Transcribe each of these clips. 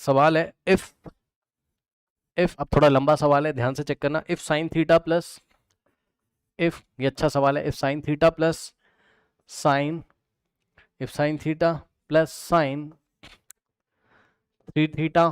सवाल है इफ अब थोड़ा लंबा सवाल है, ध्यान से चेक करना। If sine theta plus, if, ये अच्छा सवाल है, if sine theta plus sine, if sine theta plus sine 3 theta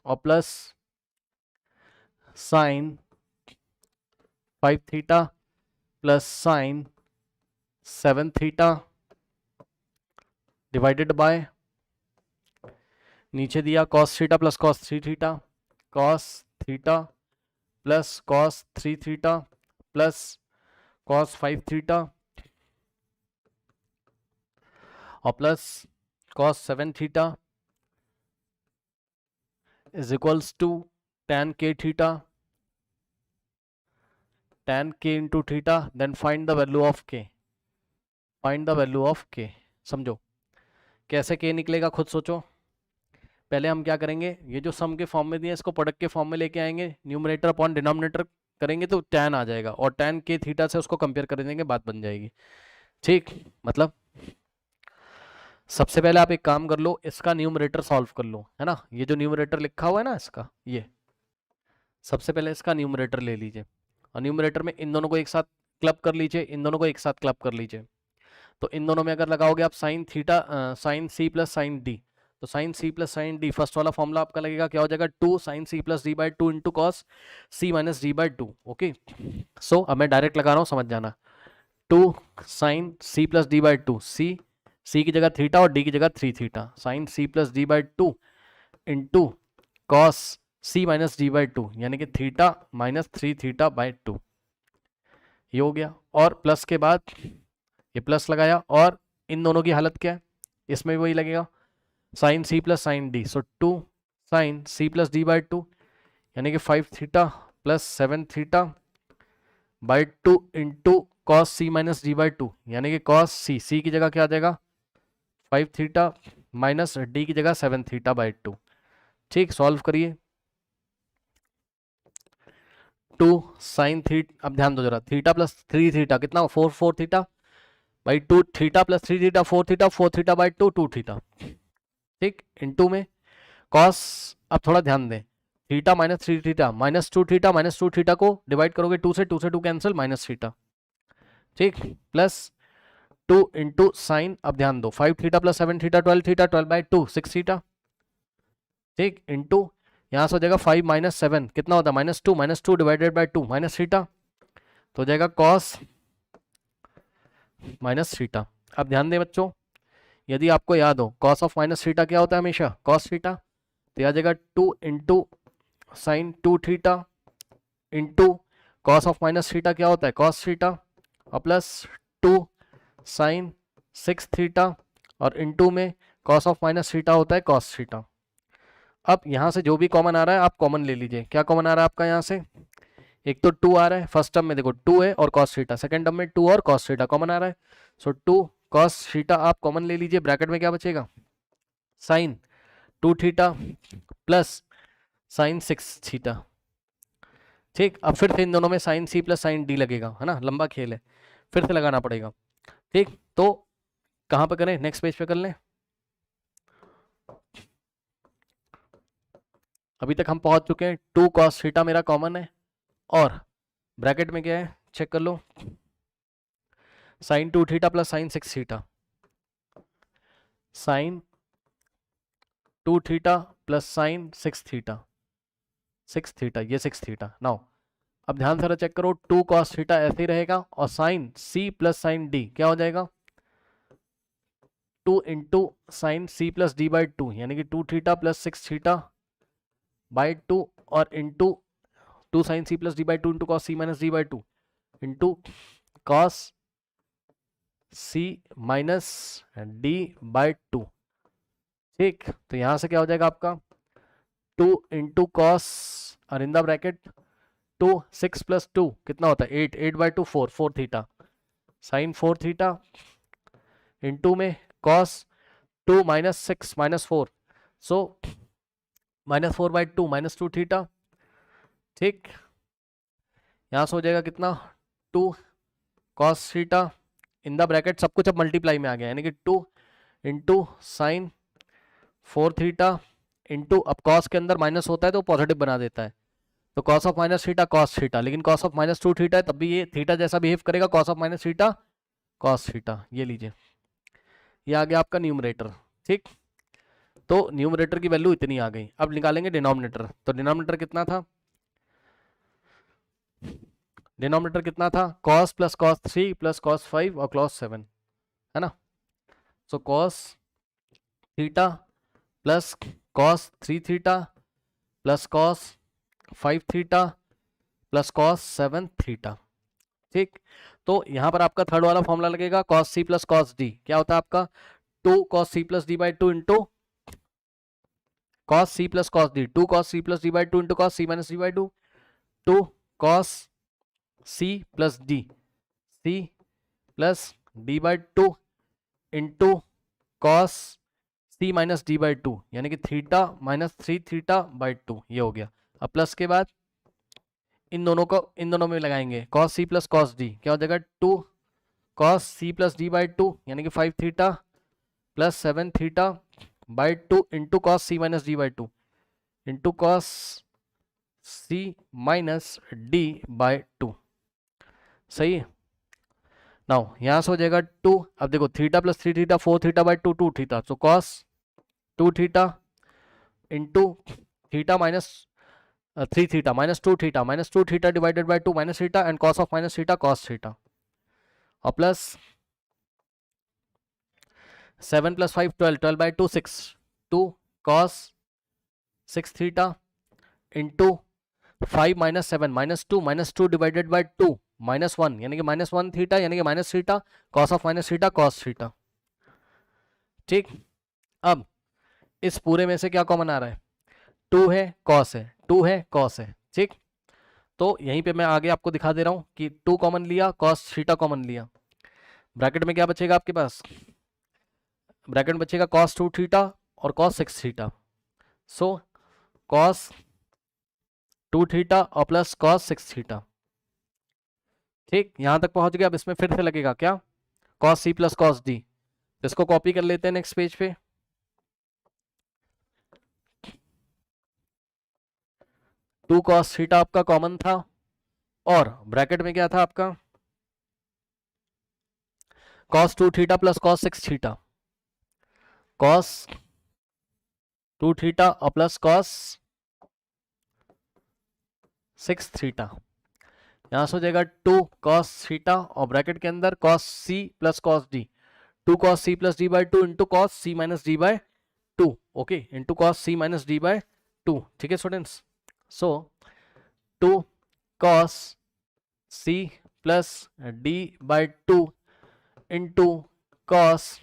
और plus sine 5 theta plus sine 7 theta divided by, नीचे दिया cos theta plus cos 3 theta, cos theta plus cos 3 theta plus cos 5 theta और plus cos 7 theta is equals to tan k theta, tan k into theta, then find the value of k, find the value of k। समझो कैसे k निकलेगा, खुद सोचो। पहले हम क्या करेंगे, ये जो सम के फॉर्म में दिए इसको प्रोडक्ट के फॉर्म में लेके आएंगे, न्यूमरेटर अपॉन डिनोमिनेटर करेंगे तो tan आ जाएगा और tan k थीटा से उसको कंपेयर कर देंगे, बात बन जाएगी। ठीक, मतलब सबसे पहले आप एक काम कर लो, इसका न्यूमरेटर सॉल्व कर लो, है ना, ये जो न्यूमरेटर लिखा हुआ है ना इसका, ये सबसे पहले इसका न्यूमरेटर ले लीजिए और न्यूमरेटर में इन दोनों को एक साथ क्लब कर लीजिए, इन दोनों को एक साथ क्लब कर लीजिए। तो इन दोनों में अगर लगाओगे आप sine theta, sine C plus sine D, तो sine C plus sine D first वाला फॉर्मूला आपका लगेगा, क्या हो जाएगा, 2 sine C plus D by 2 into cos C minus D by 2। Okay, so अब मैं डायरेक्ट लगा रहा हूँ, समझ जाना। 2 sine C plus D by 2, C की जगह थीटा और डी की जगह 3 theta, sine C plus D by 2 into cos C minus D by 2, यानी कि थीटा माइनस 3 थीटा बाई 2, ये हो गया। और प्लस के बाद ये प्लस लगाया और इन दोनों की हालत क्या है, इसमें भी वही लगेगा, sine C plus sine D, so 2 sine C plus D by 2 यानी कि 5 theta plus 7 theta by 2 into cos C minus D by 2, यानी कि कॉस सी की जगह क्या आ जाएगा, 5 थीटा माइनस डी की जगह 7 थीटा बाई 2। ठीक, सॉल्व करिए। 2 साइन थीटा, अब ध्यान दो जरा, थीटा प्लस 3 थीटा कितना, 4 theta by 2, theta plus 3 theta 4 theta by 2 2 theta. ठीक, इनटू में कॉस, अब थोड़ा ध्यान दें, theta minus 3 theta minus 2 theta, minus 2 theta को डिवाइड करोगे 2 से 2 कैंसिल, माइनस थीटा। ठीक, प्लस 2 इंटू साइन, अब ध्यान दो, 5 theta plus 7 theta 12 theta, 12 by 2 6 theta. ठीक, इंटू यहाँ से हो जाएगा 5 माइनस 7 कितना होता है, minus two divided by 2 minus theta, तो हो जाएगा कॉस माइनस थीटा। अब ध्यान दें बच्चों, यदि आपको याद हो कॉस ऑफ माइनस थीटा क्या होता है हमेशा, कॉस थीटा, तो आ जाएगा 2 into sign 2 theta into cos of minus theta क्या होता है, कॉस थीटा, और प्लस 2 साइन 6 थीटा और इंटू में कॉस ऑफ माइनस थीटा होता है कॉस थीटा। अब यहाँ से जो भी कॉमन आ रहा है आप कॉमन ले लीजिए, क्या कॉमन आ रहा है आपका यहाँ से, एक तो 2 आ रहा है, फर्स्ट टर्म में देखो 2 है और कॉस थीटा, सेकंड टर्म में 2 और कॉस थीटा कॉमन आ रहा है, सो 2 कॉस थीटा आप कॉमन ले लीजिए, ब्रैकेट में क्या बचेगा, sine 2 theta plus sine 6 theta. ठीक, अब फिर से इन दोनों में sine C plus sine D लगेगा, है ना, लंबा खेल है, फिर से लगाना पड़ेगा। ठीक, तो कहाँ पे करें, नेक्स्ट पेज पे कर लें। अभी तक हम पहुंच चुके हैं, 2 कॉस थीटा मेरा कॉमन है और ब्रैकेट में क्या है चेक कर लो, sine 2 theta plus sine 6 theta, sine 2 theta plus sine 6 theta, 6 theta, ये 6 थीटा। नाउ अब ध्यान से चेक करो, 2 कॉस थीटा ऐसे ही रहेगा और sine C plus sine D क्या हो जाएगा, 2 into sine C plus D by 2 यानी कि 2 थीटा प्लस 6 थीटा बाई 2 और into 2 sine C plus D by 2 into cos C minus D by 2 into cos C minus D by 2। ठीक, तो यहां से क्या हो जाएगा आपका 2 इंटू कॉस और इन द ब्रैकेट 2 6 प्लस 2 कितना होता है 8, 8 by 2 4 theta, sine 4 theta into में cos 2 minus 6 minus 4, so minus 4 by 2 minus 2 theta. ठीक, यहां से हो जाएगा कितना 2 cos theta in the bracket, सब कुछ अब मल्टीप्लाई में आ गया, यानी कि 2 इंटू साइन 4 थीटा इंटू, अब कॉस के अंदर माइनस होता है तो पॉजिटिव बना देता है, तो cos of minus theta cos theta, लेकिन कॉस ऑफ माइनस 2 थीटा है तब भी ये थीटा जैसा बिहेव करेगा, cos of minus theta cos theta. ये लीजिए, ये आ गया आपका न्यूमरेटर। ठीक, तो न्यूमरेटर की वैल्यू इतनी आ गई। अब निकालेंगे डिनोमिनेटर, तो डिनोमिनेटर कितना था, डिनोमिनेटर कितना था, cos plus cos 3 plus cos 5 और कॉस 7, है ना। So cos theta plus cos 3 theta plus cos 5 theta plus cos 7 theta. ठीक, तो यहां पर आपका थर्ड वाला फॉर्मूला लगेगा, cos C plus cos D क्या होता है आपका, 2 cos C plus D by 2 into cos C plus cos D, 2 cos C plus D by 2 into cos C minus D by 2, 2 cos C plus D, C plus D by 2 into cos C minus D by 2, यानी कि theta minus 3 theta by 2, ये हो गया। अब plus के बाद इन दोनों को इन दोनों में लगाएंगे, cos C plus cos D क्या हो जाएगा, 2 cos C plus D by 2 यानी कि 5 theta plus 7 theta by 2 into cos C minus D by 2 into cos C minus D by 2। सही है, नाउ यहां से हो जाएगा 2, अब देखो theta plus 3 theta 4 theta by 2 2 theta, so cos 2 theta into theta minus 3 theta minus 2 theta divided by 2 minus theta and cos of minus theta cos theta, और plus 7 plus 5 12, 12 by 2 6, 2 cos 6 theta into 5 minus 2 divided by 2 minus 1 यानी कि minus 1 theta यानी कि minus theta cos of minus theta cos theta. ठीक, अब इस पूरे में से क्या कॉमन आ रहा है, 2 है कॉस है, 2 है कॉस है। ठीक, तो यहीं पे मैं आगे आपको दिखा दे रहा हूं कि 2 कॉमन लिया, कॉस थीटा कॉमन लिया, ब्रैकेट में क्या बचेगा आपके पास, ब्रैकेट में बचेगा कॉस 2 थीटा और cos 6 theta, so cos 2 theta और प्लस कॉस 6 थीटा। ठीक, यहां तक पहुंच गया। अब इसमें फिर से लगेगा क्या, cos C plus cos D, इसको कॉपी कर लेते हैं नेक्स्ट पेज पे, टू कॉस थीटा आपका कॉमन था और ब्रैकेट में क्या था आपका, cos 2 theta plus cos 6 theta, cos 2 theta और प्लस कॉस 6 थीटा, यहां से हो जाएगा 2 कॉस थीटा और ब्रैकेट के अंदर cos C plus cos D, 2 cos C plus D by 2 into cos C minus D by 2, okay, into cos C minus D by 2। ठीक है students, so 2 cos C plus D by 2 into cos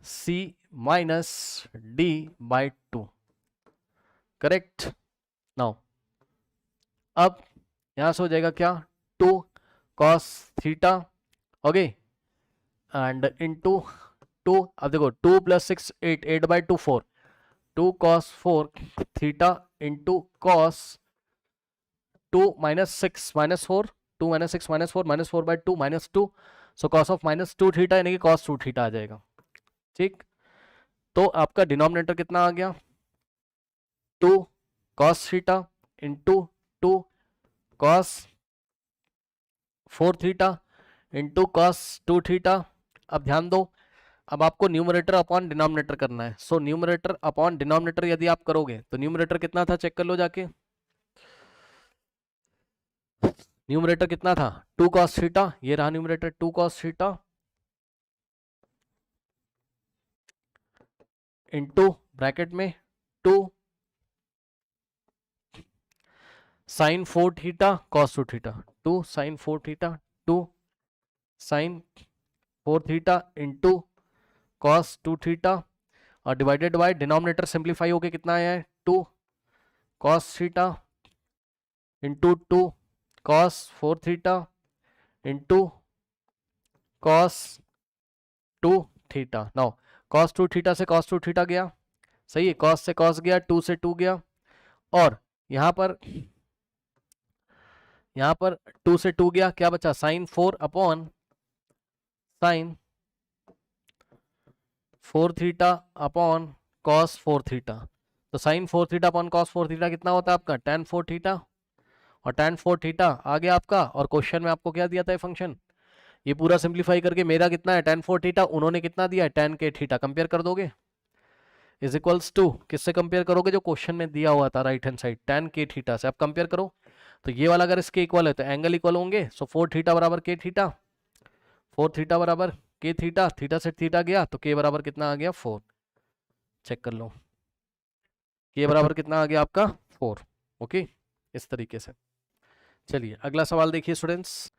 C minus D by 2, correct. Now अब यहां से हो जाएगा क्या, 2 cos theta, okay, and into 2, अब देखो 2 plus 6 8, 8 by 2 4, 2 cos 4 theta into cos 2 minus 6 minus 4, 2 minus 6 minus 4 minus 4 by 2 minus 2, so cos of minus 2 theta यानी कि कॉस 2 थीटा आ जाएगा। ठीक, तो आपका डिनोमिनेटर कितना आ गया, 2 cos theta into 2 cos 4 theta into cos 2 theta. अब ध्यान दो, अब आपको न्यूमरेटर अपॉन डिनोमिनेटर करना है, सो न्यूमरेटर अपॉन डिनोमिनेटर यदि आप करोगे तो न्यूमरेटर कितना था चेक कर लो जाके, न्यूमरेटर कितना था 2 कॉस थीटा, ये रहा numerator 2 cos theta into bracket में 2 sine 4 theta cos 2 theta, 2 sine 4 theta, 2 sine 4 theta into cos 2 theta और डिवाइडेड बाय डिनोमिनेटर सिंप्लीफाई होके कितना आया है 2 cos theta into 2 cos 4 theta into cos 2 theta. Now cos 2 theta से cos 2 theta गया, सही है, कॉस से कॉस गया, 2 से 2 गया, और यहां पर 2 से 2 गया, क्या बचा sine 4 upon sine 4 theta upon cos 4 theta. तो sine 4 theta upon cos 4 theta कितना होता है आपका, tan 4 थीटा। और tan 4 थीटा आ गया आपका, और क्वेश्चन में आपको क्या दिया था फंक्शन, ये पूरा सिंप्लीफाई करके मेरा कितना है tan 4 थीटा, उन्होंने कितना दिया है tan k थीटा, कंपेयर कर दोगे इज इक्वल्स टू, किससे कंपेयर करोगे, जो क्वेश्चन में दिया हुआ था right hand side tan k theta से आप कंपेयर करो। तो ये वाला अगर इसके इक्वल है तो एंगल इक्वल होंगे। सो 4 थीटा बराबर k थीटा, 4 थीटा बराबर k थीटा, थीटा से थीटा गया तो k बराबर कितना आ गया 4। चेक कर लो, k बराबर कितना आ गया आपका 4। ओके, इस तरीके से। चलिए अगला सवाल देखिए स्टूडेंट्स।